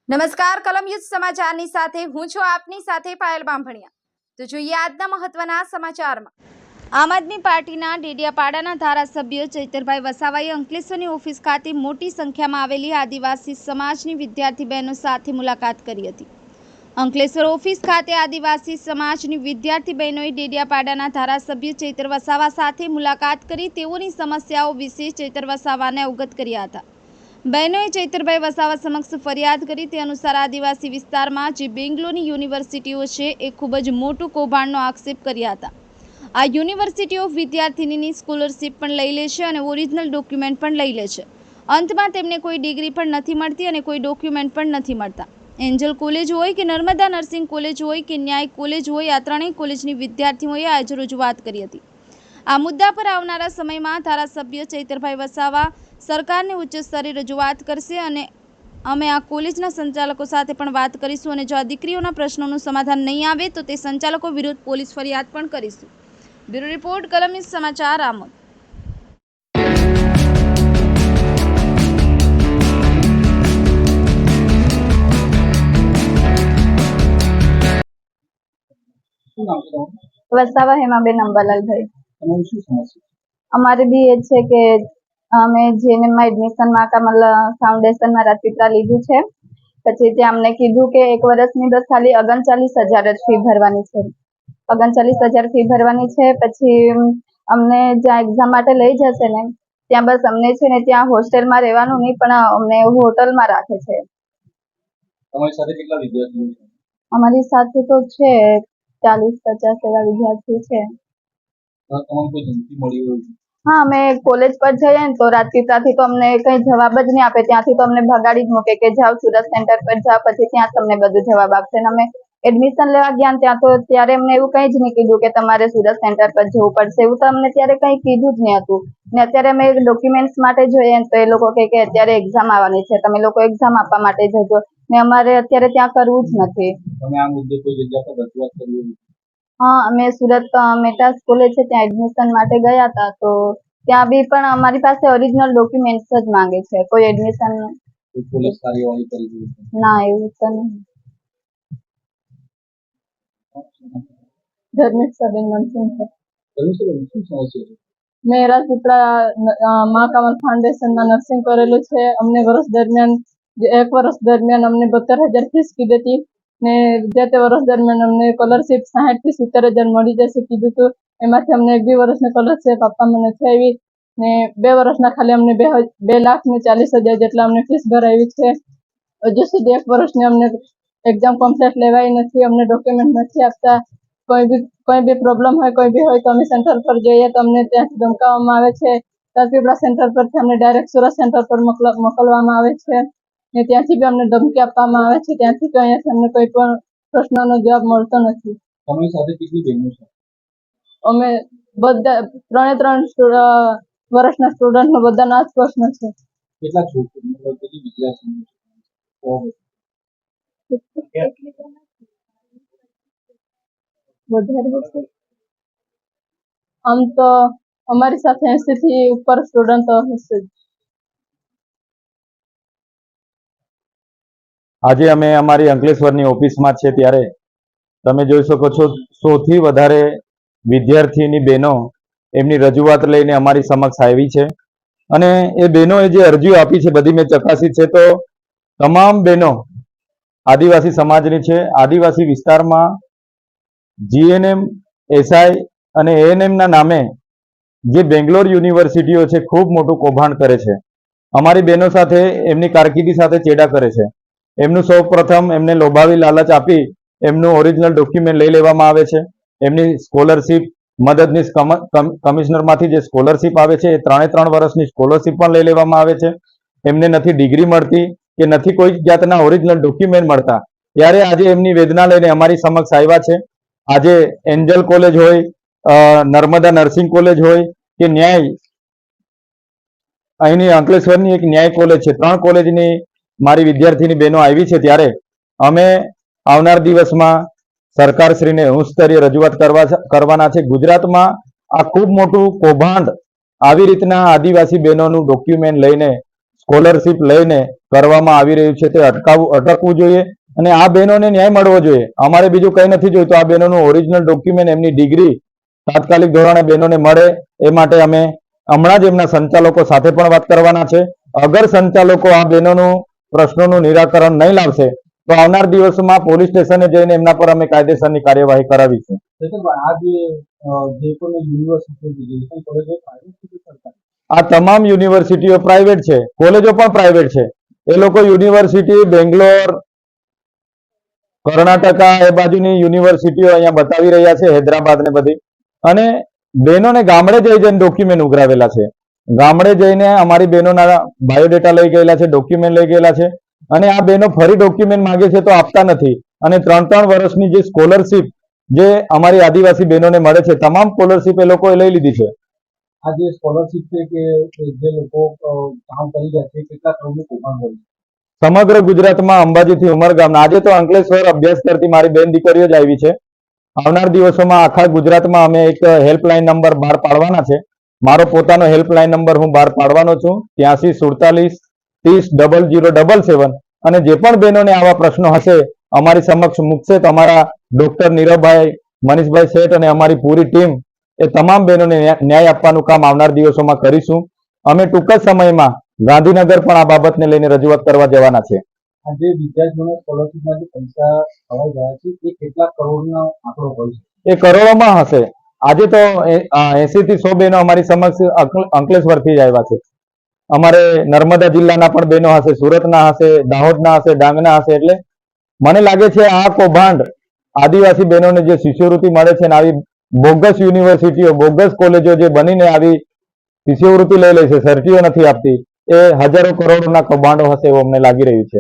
નમસ્કાર કલમ યુદ્ધ સમાચારની સાથે હું છું આપની સાથે પાયલ બાંભણિયા। તો જોઈએ આજના મહત્વના સમાચારમાં। આમ આદમી પાર્ટીના ડેડિયાપાડાના ધારાસભ્ય ચૈતરભાઈ વસાવાએ અંકલેશ્વરની ઓફિસ ખાતે મોટી સંખ્યામાં આવેલી આદિવાસી સમાજની વિદ્યાર્થી બહેનો સાથે મુલાકાત કરી હતી। અંકલેશ્વર ઓફિસ ખાતે આદિવાસી સમાજની વિદ્યાર્થી બહેનોએ ડેડિયાપાડાના ધારાસભ્ય ચૈતર વસાવા સાથે મુલાકાત કરી તેઓની સમસ્યાઓ વિશે ચૈતર વસાવાને અવગત કર્યા હતા। બહેનોએ ચૈતરભાઈ વસાવા સમક્ષ ફરિયાદ કરી તે અનુસાર આદિવાસી વિસ્તારમાં જે બેંગ્લોરની યુનિવર્સિટીઓ છે એ ખૂબ જ મોટું કૌભાંડનો આક્ષેપ કર્યા હતા। આ યુનિવર્સિટીઓ વિદ્યાર્થીનીની સ્કોલરશીપ પણ લઈ લે છે અને ઓરિજિનલ ડોક્યુમેન્ટ પણ લઈ લે છે। અંતમાં તેમને કોઈ ડિગ્રી પણ નથી મળતી અને કોઈ ડોક્યુમેન્ટ પણ નથી મળતા। એન્જલ કોલેજ હોય કે નર્મદા નર્સિંગ કોલેજ હોય કે ન્યાય કોલેજ હોય, આ ત્રણેય કોલેજની વિદ્યાર્થીઓએ આજે રજૂઆત કરી હતી। આ મુદ્દા પર આવનારા સમયમાં ધારાસભ્ય ચૈતરભાઈ વસાવા સરકારને ઉચ્ચ સ્તરે રજૂઆત કરશે અને અમે આ કોલેજના સંચાલકો સાથે પણ વાત કરીશું અને જો આ દીકરીઓના પ્રશ્નોનું સમાધાન નહીં આવે તો તે સંચાલકો વિરુદ્ધ પોલીસ ફરિયાદ પણ કરીશું। બ્યુરો રિપોર્ટ કલમ યુદ્ધ સમાચાર આમોદ। વસાવા હેમાબેન અંબાલાલભાઈ। અમારે બી એ છે કે અમે જેએનએમમાં એડમિશન ફાઉન્ડેશનમાં રાજપીપળા લીધું છે। પછી ત્યાં અમને કીધું કે 1 વર્ષની બસ ખાલી 39,000 જ ફી ભરવાની છે। 39,000 ફી ભરવાની છે। પછી અમને જ્યાં એક્ઝામ માટે લઈ જશે ને ત્યાં બસ અમને છે ને ત્યાં હોસ્ટેલમાં રહેવાનું નહીં પણ અમને હોટલમાં રાખે છે। તમારી સાથે કેટલા વિદ્યાર્થીઓ છે? અમારી સાથે તો છે 40-50 એવા વિદ્યાર્થીઓ છે। તમને કોઈ ધમકી મળી હોય? હા, અમે કોલેજ પર જઈએ ને તો રાજપીપળાથી તો અમને કઈ જવાબ જ નહીં આપે। ત્યાંથી તો અમને ભગાડી જ મૂકે કે જાઓ સુરત સેન્ટર પર જાઓ, પછી ત્યાં તમને બધું જવાબ આપશે। અમે એડમિશન લેવા ગયા ને ત્યાં તો ત્યારે અમને એવું કઈ જ નહીં કીધું કે તમારે સુરત સેન્ટર પર જવું પડશે। એવું તો અમને ત્યારે કઈ કીધું જ નહીં હતું। ને અત્યારે અમે ડોક્યુમેન્ટ્સ માટે જોઈએ તો એ લોકો કહે કે અત્યારે એક્ઝામ આવવાની છે, તમે લોકો એક્ઝામ આપવા માટે જજો ને અમારે અત્યારે ત્યાં કરવું જ નથી। તમે આ મુદ્દે કોઈ જગ્યા પર રજૂઆત કરી હતી? હા, અમે સુરત મેટાસ કોલેજ છે ત્યાં એડમિશન માટે ગયા હતા તો ત્યાં બી પણ અમારી પાસે ઓરિજિનલ ડોક્યુમેન્ટ્સ જ માંગે છે। કોઈ એડમિશન પોલીસ કાર્યવાહી કરી હતી? ના, એવું તો નહીં। ધર્મેશબેન મનસિંહ છે। શું સમસ્યા છે? મેં રાજપીપળા મહાકામલ ફાઉન્ડેશનમાં નર્સિંગ કરેલું છે। અમને 1 વર્ષ દરમિયાન અમને 72,000 ફીસ કીધી હતી ને વિદ્યાર્થી વર્ષ દરમિયાન અમને સ્કોલરશીપ 60,000 થી 70,000 મળી જશે કીધું હતું। એમાંથી અમને 1-2 વર્ષની સ્કોલરશીપ આપવામાં નથી આવી ને 2 વર્ષના ખાલી અમને 2,40,000 જેટલા અમને ફીસ ભરાવી છે। હજુ સુધી 1 વર્ષની અમને એક્ઝામ કમ્પ્લીટ લેવાઈ નથી। અમને ડોક્યુમેન્ટ નથી આપતા। કોઈ બી પ્રોબ્લેમ હોય કોઈ બી હોય તો અમે સેન્ટર પર જઈએ તો અમને ત્યાંથી ધમકાવવામાં આવે છે। રાજપીપળા સેન્ટર પરથી અમને ડાયરેક્ટ સુરત સેન્ટર પર મોકલવામાં આવે છે ને ત્યાંથી બી અમને ધમકી આપવામાં આવે છે। ત્યાંથી તો અહીંયાથી અમને કોઈ પણ પ્રશ્નનો જવાબ મળતો નથી। તમારી સાથે કેટલી બહેનો છે? અમે બધા 3 વર્ષના સ્ટુડન્ટનો બધાનો આ જ પ્રશ્ન છે। કેટલા છોકરીઓ કેટલી વિદ્યાર્થીઓ વધારે આમ તો અમારી સાથે 80 થી ઉપર સ્ટુડન્ટ હશે। આજે અમે અમારી અંકલેશ્વરની ઓફિસમાં છે ત્યારે તમે જોઈ શકો છો 100 થી વધારે વિદ્યાર્થીની બહેનો એમની રજૂઆત લઈને અમારી સમક્ષ આવી છે અને એ બહેનોએ જે અરજીઓ આપી છે બધી મેં ચકાસી છે તો તમામ બહેનો આદિવાસી સમાજની છે। આદિવાસી વિસ્તારમાં જીએનએમ, એસઆઈ અને એએનએમના નામે જે બેંગ્લોર યુનિવર્સિટીઓ છે ખૂબ મોટું કૌભાંડ કરે છે। અમારી બહેનો સાથે એમની કારકિર્દી સાથે ચેડા કરે છે। એમનું સૌ પ્રથમ એમને લોભાવી લાલચ આપી એમનું ઓરિજિનલ ડોક્યુમેન્ટ લઈ લેવામાં આવે છે। એમની સ્કોલરશીપ મદદનીશ કમિશનરમાંથી જે સ્કોલરશીપ આવે છે એ 3 વર્ષની સ્કોલરશીપ પણ લઈ લેવામાં આવે છે। એમને નથી ડિગ્રી મળતી કે નથી કોઈ જાતના ઓરિજિનલ ડોક્યુમેન્ટ મળતા। ત્યારે આજે એમની વેદના લઈને અમારી સમક્ષ આવ્યા છે। આજે એન્જલ કોલેજ હોય, નર્મદા નર્સિંગ કોલેજ હોય કે ન્યાય અહીંની અંકલેશ્વરની એક ન્યાય કોલેજ છે, 3 કોલેજની મારી વિદ્યાર્થીની બહેનો આવી છે ત્યારે અમે આવનાર દિવસમાં સરકારશ્રીને ઉચ્ચ સ્તરીય રજૂઆત કરવાના છે। ગુજરાતમાં આ ખૂબ મોટું કૌભાંડ આવી રીતના આદિવાસી બહેનોનું ડોક્યુમેન્ટ લઈને સ્કોલરશીપ લઈને કરવામાં આવી રહ્યું છે તે અટકવું જોઈએ અને આ બહેનોને ન્યાય મળવો જોઈએ. અમારે બીજું કંઈ નથી જોઈતું. આ બહેનોનું ઓરિજિનલ ડોક્યુમેન્ટ, એમની ડિગ્રી તાત્કાલિક ધોરણે બહેનોને મળે એ માટે અમે હમણાં જ એમના સંચાલકો સાથે પણ વાત કરવાના છે. અગર સંચાલકો આ બહેનોનું પ્રશ્નોનું નિરાકરણ નહીં લાવશે તો આવનાર દિવસોમાં પોલીસ સ્ટેશને જઈને એમના પર અમે કાયદેસરની કાર્યવાહી કરાવીશું. આ જે કોઈ યુનિવર્સિટી ગ્રેજ્યુએશન કોલેજો પ્રાઇવેટ છે કે સરકારી? આ તમામ યુનિવર્સિટીઓ પ્રાઇવેટ છે, કોલેજો પણ પ્રાઇવેટ છે. એ લોકો યુનિવર્સિટી બેંગ્લોર, કર્ણાટકા એ બાજુની યુનિવર્સિટીઓ અહીંયા બતાવી રહ્યા છે, હૈદરાબાદ ને બધી. અને બહેનોને ગામડે જઈને ડોક્યુમેન્ટ ઉઘરાવેલા છે. ગામડે જઈને અમારી બહેનોના બાયોડેટા લઈ ગયેલા છે, ડોક્યુમેન્ટ લઈ ગયેલા છે. અને આ બહેનો ફરી ડોક્યુમેન્ટ માંગે છે તો આપતા નથી. અને 3-3 વર્ષની જે સ્કોલરશીપ જે અમારી આદિવાસી બહેનોને મળે છે, તમામ સ્કોલરશીપ એ લોકોએ લઈ લીધી છે. આ જે સ્કોલરશીપ છે કે જે લોકો કામ કરી રહ્યા છે કેટલા કરોડનું કૌભાંડ હોય છે? સમગ્ર ગુજરાતમાં અંબાજીથી ઉમરગામના આજે તો અંકલેશ્વર અભ્યાસ કરતી મારી બેન દીકરીઓ જ આવી છે. આવનાર દિવસોમાં આખા ગુજરાતમાં અમે એક હેલ્પલાઇન નંબર બહાર પાડવાના છે. મારો પોતાનો હેલ્પલાઇન નંબર હું બહાર પાડવાનો છું, 8347300077. અને જે પણ બહેનોને આવા પ્રશ્નો હશે અમારી સમક્ષ મૂકશે તો અમારા ડોક્ટર નીરવભાઈ, મનીષભાઈ શેઠ અને અમારી પૂરી ટીમ એ તમામ બહેનોને ન્યાય આપવાનું કામ આવનાર દિવસોમાં કરીશું. અમે ટૂંક જ સમયમાં ગાંધીનગર પણ આ બાબતને લઈને રજૂઆત કરવા જવાના છે. આ જે વિદ્યાર્થીઓને સ્કોલરશીપના જે પૈસા ખવાઈ ગયા છે એ કેટલા કરોડનો આંકડો હોય છે? એ કરોડોમાં હશે. આજે તો 80 થી 100 બહેનો અમારી સમક્ષ અંકલેશ્વરથી જ આવ્યા છે. અમારે નર્મદા જિલ્લાના પણ બહેનો હશે, સુરતના હશે, દાહોદના હશે, ડાંગના હશે. એટલે મને લાગે છે આ કૌભાંડ આદિવાસી બહેનોને જે શિષ્યવૃત્તિ મળે છે ને આવી બોગસ યુનિવર્સિટીઓ, બોગસ કોલેજો જે બનીને આવી શિષ્યવૃત્તિ લઈ લે છે, સર્ટીઓ નથી આપતી, એ હજારો કરોડોના કૌભાંડો હશે એવું અમને લાગી રહ્યું છે.